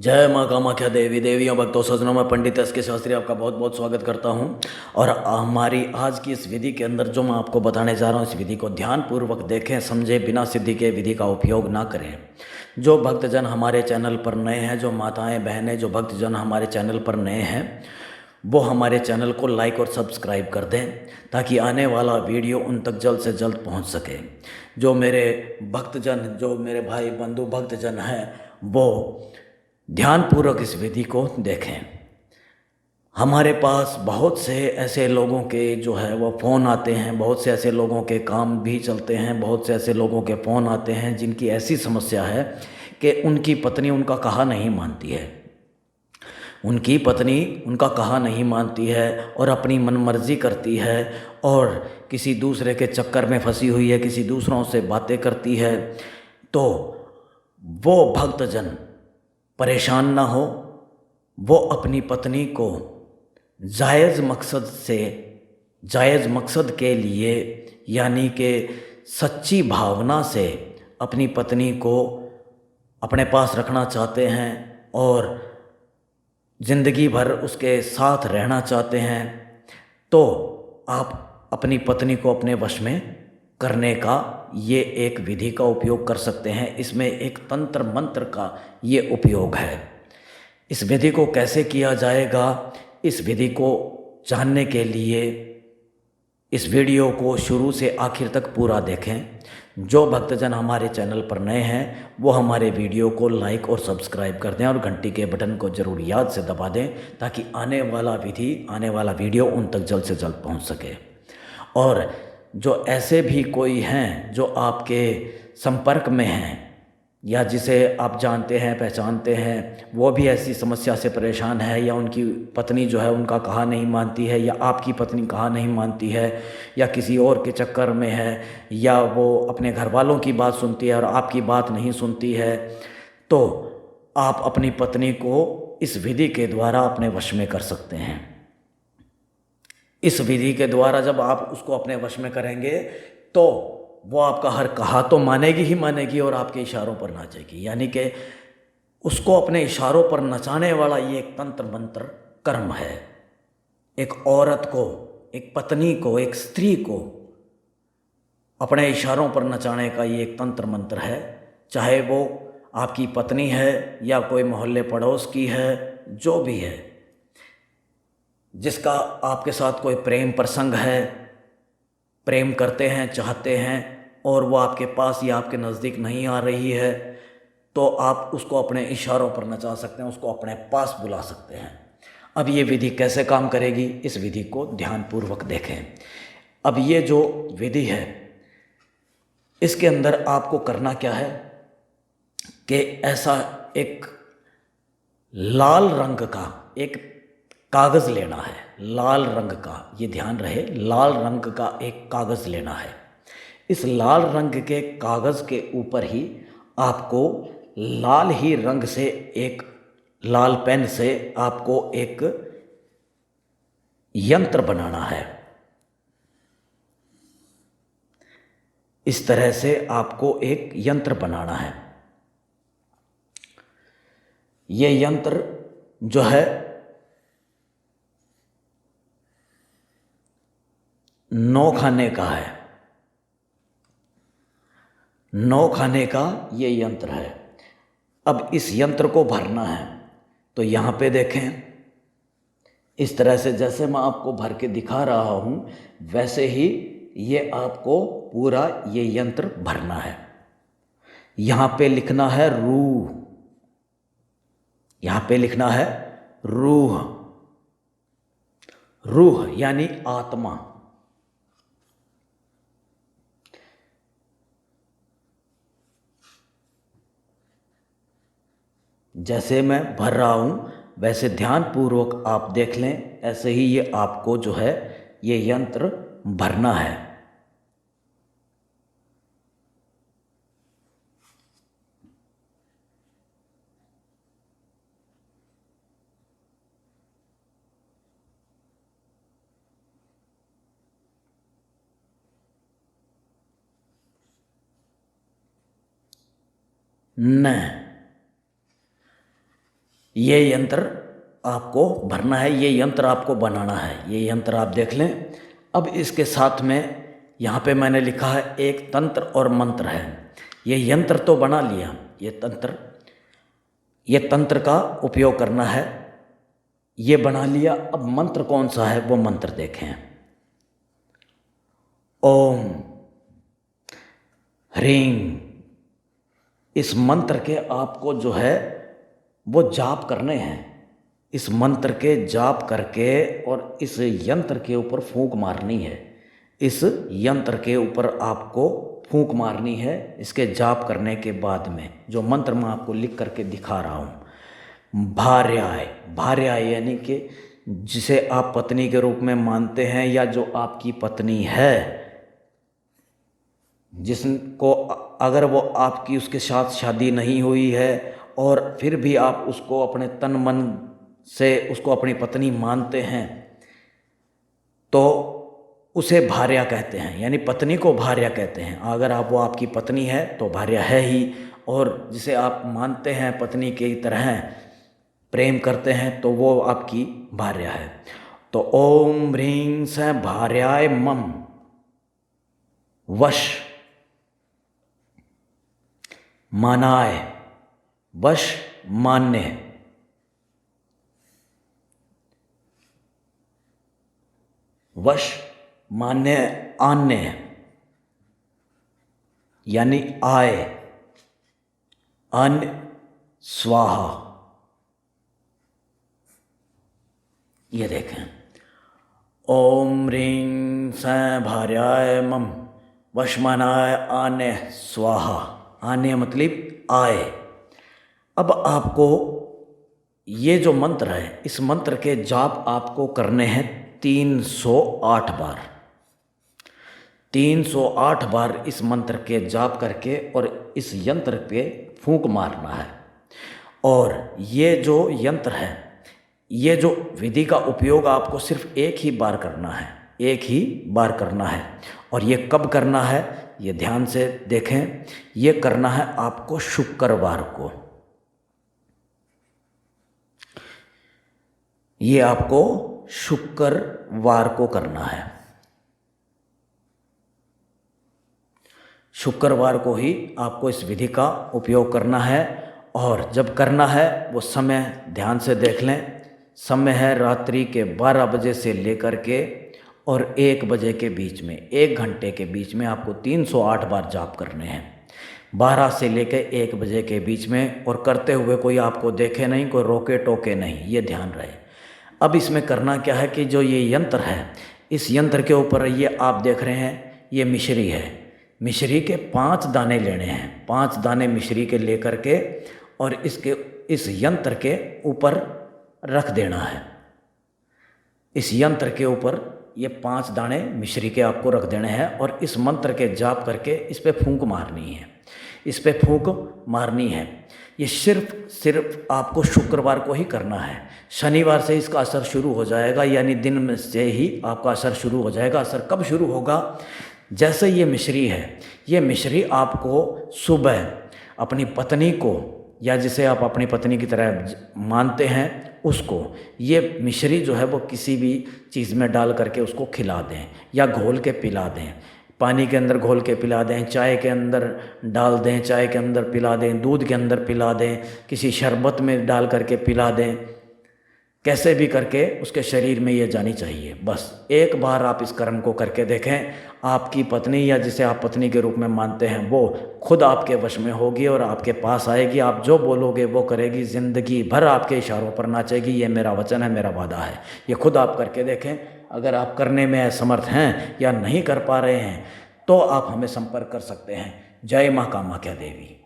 जय माँ कामाख्या देवी देवियों भक्तों सज्जनों में पंडित एस के शास्त्री आपका बहुत बहुत स्वागत करता हूँ। और हमारी आज की इस विधि के अंदर जो मैं आपको बताने जा रहा हूँ, इस विधि को ध्यानपूर्वक देखें, समझें, बिना सिद्धि के विधि का उपयोग ना करें। जो भक्तजन हमारे चैनल पर नए हैं, जो माताएं बहनें, जो भक्तजन हमारे चैनल पर नए हैं, वो हमारे चैनल को लाइक और सब्सक्राइब कर दें ताकि आने वाला वीडियो उन तक जल्द से जल्द पहुंच सके। जो मेरे भक्तजन, जो मेरे भाई बंधु भक्तजन हैं, वो ध्यानपूर्वक इस विधि को देखें। हमारे पास बहुत से ऐसे लोगों के जो है वो फ़ोन आते हैं, बहुत से ऐसे लोगों के काम भी चलते हैं, बहुत से ऐसे लोगों के फ़ोन आते हैं जिनकी ऐसी समस्या है कि उनकी पत्नी उनका कहा नहीं मानती है। उनकी पत्नी उनका कहा नहीं मानती है और अपनी मनमर्जी करती है और किसी दूसरे के चक्कर में फंसी हुई है, किसी दूसरों से बातें करती है। तो वो भक्तजन परेशान ना हो, वो अपनी पत्नी को जायज़ मकसद से, जायज़ मकसद के लिए, यानी कि सच्ची भावना से अपनी पत्नी को अपने पास रखना चाहते हैं और ज़िंदगी भर उसके साथ रहना चाहते हैं, तो आप अपनी पत्नी को अपने वश में करने का ये एक विधि का उपयोग कर सकते हैं। इसमें एक तंत्र मंत्र का ये उपयोग है। इस विधि को कैसे किया जाएगा, इस विधि को जानने के लिए इस वीडियो को शुरू से आखिर तक पूरा देखें। जो भक्तजन हमारे चैनल पर नए हैं वो हमारे वीडियो को लाइक और सब्सक्राइब कर दें और घंटी के बटन को ज़रूर याद से दबा दें ताकि आने वाला विधि, आने वाला वीडियो उन तक जल्द से जल्द पहुंच सके। और जो ऐसे भी कोई हैं जो आपके संपर्क में हैं या जिसे आप जानते हैं, पहचानते हैं, वो भी ऐसी समस्या से परेशान है, या उनकी पत्नी जो है उनका कहा नहीं मानती है, या आपकी पत्नी कहा नहीं मानती है, या किसी और के चक्कर में है, या वो अपने घर वालों की बात सुनती है और आपकी बात नहीं सुनती है, तो आप अपनी पत्नी को इस विधि के द्वारा अपने वश में कर सकते हैं। इस विधि के द्वारा जब आप उसको अपने वश में करेंगे तो वो आपका हर कहा तो मानेगी ही मानेगी और आपके इशारों पर नाचेगी। यानी कि उसको अपने इशारों पर नचाने वाला ये एक तंत्र मंत्र कर्म है। एक औरत को, एक पत्नी को, एक स्त्री को अपने इशारों पर नचाने का ये एक तंत्र मंत्र है। चाहे वो आपकी पत्नी है या कोई मोहल्ले पड़ोस की है, जो भी है, जिसका आपके साथ कोई प्रेम प्रसंग है, प्रेम करते हैं, चाहते हैं, और वो आपके पास या आपके नज़दीक नहीं आ रही है, तो आप उसको अपने इशारों पर नचा सकते हैं, उसको अपने पास बुला सकते हैं। अब ये विधि कैसे काम करेगी, इस विधि को ध्यानपूर्वक देखें। अब ये जो विधि है, इसके अंदर आपको करना क्या है कि ऐसा एक लाल रंग का एक कागज़ लेना है। लाल रंग का, ये ध्यान रहे, लाल रंग का एक कागज़ लेना है। इस लाल रंग के कागज़ के ऊपर ही आपको लाल ही रंग से, एक लाल पेन से आपको एक यंत्र बनाना है। इस तरह से आपको एक यंत्र बनाना है। ये यंत्र जो है 9 खाने का है। 9 खाने का ये यंत्र है। अब इस यंत्र को भरना है, तो यहाँ पे देखें, इस तरह से जैसे मैं आपको भर के दिखा रहा हूँ वैसे ही ये आपको पूरा ये यंत्र भरना है। यहाँ पे लिखना है रूह, यहाँ पे लिखना है रूह। रूह यानी आत्मा। जैसे मैं भर रहा हूँ वैसे ध्यानपूर्वक आप देख लें, ऐसे ही ये आपको जो है ये यंत्र भरना है। न ये यंत्र आपको भरना है, ये यंत्र आपको बनाना है। ये यंत्र आप देख लें। अब इसके साथ में यहाँ पे मैंने लिखा है एक तंत्र और मंत्र है। ये यंत्र तो बना लिया, ये तंत्र का उपयोग करना है, ये बना लिया। अब मंत्र कौन सा है वो मंत्र देखें। ओम ह्रीं, इस मंत्र के आपको जो है वो जाप करने हैं। इस मंत्र के जाप करके और इस यंत्र के ऊपर फूंक मारनी है। इस यंत्र के ऊपर आपको फूंक मारनी है। इसके जाप करने के बाद में जो मंत्र मैं आपको लिख करके दिखा रहा हूँ, भार्याय, भार्याय यानी कि जिसे आप पत्नी के रूप में मानते हैं या जो आपकी पत्नी है, जिसको अगर वो आपकी उसके साथ शादी नहीं हुई है और फिर भी आप उसको अपने तन मन से उसको अपनी पत्नी मानते हैं, तो उसे भार्या कहते हैं, यानी पत्नी को भार्या कहते हैं। अगर वो आपकी पत्नी है तो भार्या है ही, और जिसे आप मानते हैं पत्नी की तरह प्रेम करते हैं तो वो आपकी भार्या है। तो ओम ह्रीं स भार्याय मम वश मानाय, वश मान्य, वश मान्य आन्य यानी आय, अन्य स्वाहा। ये देखें, ओम ह्रीं स भार्याय मम वशमानाय आन्य स्वाहा। आन्य मतलब आय। अब आपको ये जो मंत्र है, इस मंत्र के जाप आपको करने हैं 308 बार। 308 बार इस मंत्र के जाप करके और इस यंत्र पे फूंक मारना है। और ये जो यंत्र है, ये जो विधि का उपयोग आपको सिर्फ एक ही बार करना है, एक ही बार करना है। और ये कब करना है ये ध्यान से देखें। ये करना है आपको शुक्रवार को। ये आपको शुक्रवार को करना है। शुक्रवार को ही आपको इस विधि का उपयोग करना है। और जब करना है वो समय ध्यान से देख लें। समय है रात्रि के 12 बजे से लेकर के और 1 बजे के बीच में, 1 घंटे के बीच में आपको 308 बार जाप करने हैं। 12 से लेकर 1 बजे के बीच में, और करते हुए कोई आपको देखे नहीं, कोई रोके टोके नहीं, ये ध्यान रहे। अब इसमें करना क्या है कि जो ये यंत्र है, इस यंत्र के ऊपर ये आप देख रहे हैं ये मिश्री है। मिश्री के 5 दाने लेने हैं। 5 दाने मिश्री के लेकर के और इस यंत्र के ऊपर रख देना है। इस यंत्र के ऊपर ये 5 दाने मिश्री के आपको रख देने हैं और इस मंत्र के जाप करके इस पे फूंक मारनी है। इस पे फूंक मारनी है। ये सिर्फ आपको शुक्रवार को ही करना है। शनिवार से इसका असर शुरू हो जाएगा, यानी दिन में से ही आपका असर शुरू हो जाएगा। असर कब शुरू होगा? जैसे ये मिश्री है, ये मिश्री आपको सुबह अपनी पत्नी को, या जिसे आप अपनी पत्नी की तरह मानते हैं उसको, ये मिश्री जो है वो किसी भी चीज़ में डाल करके उसको खिला दें या घोल के पिला दें। पानी के अंदर घोल के पिला दें, चाय के अंदर डाल दें, चाय के अंदर पिला दें, दूध के अंदर पिला दें, किसी शरबत में डाल करके पिला दें। कैसे भी करके उसके शरीर में ये जानी चाहिए। बस एक बार आप इस कर्म को करके देखें, आपकी पत्नी या जिसे आप पत्नी के रूप में मानते हैं वो खुद आपके वश में होगी और आपके पास आएगी। आप जो बोलोगे वो करेगी, ज़िंदगी भर आपके इशारों पर नाचेगी। ये मेरा वचन है, मेरा वादा है। ये खुद आप करके देखें। अगर आप करने में असमर्थ हैं या नहीं कर पा रहे हैं तो आप हमें संपर्क कर सकते हैं। जय माँ कामाख्या देवी।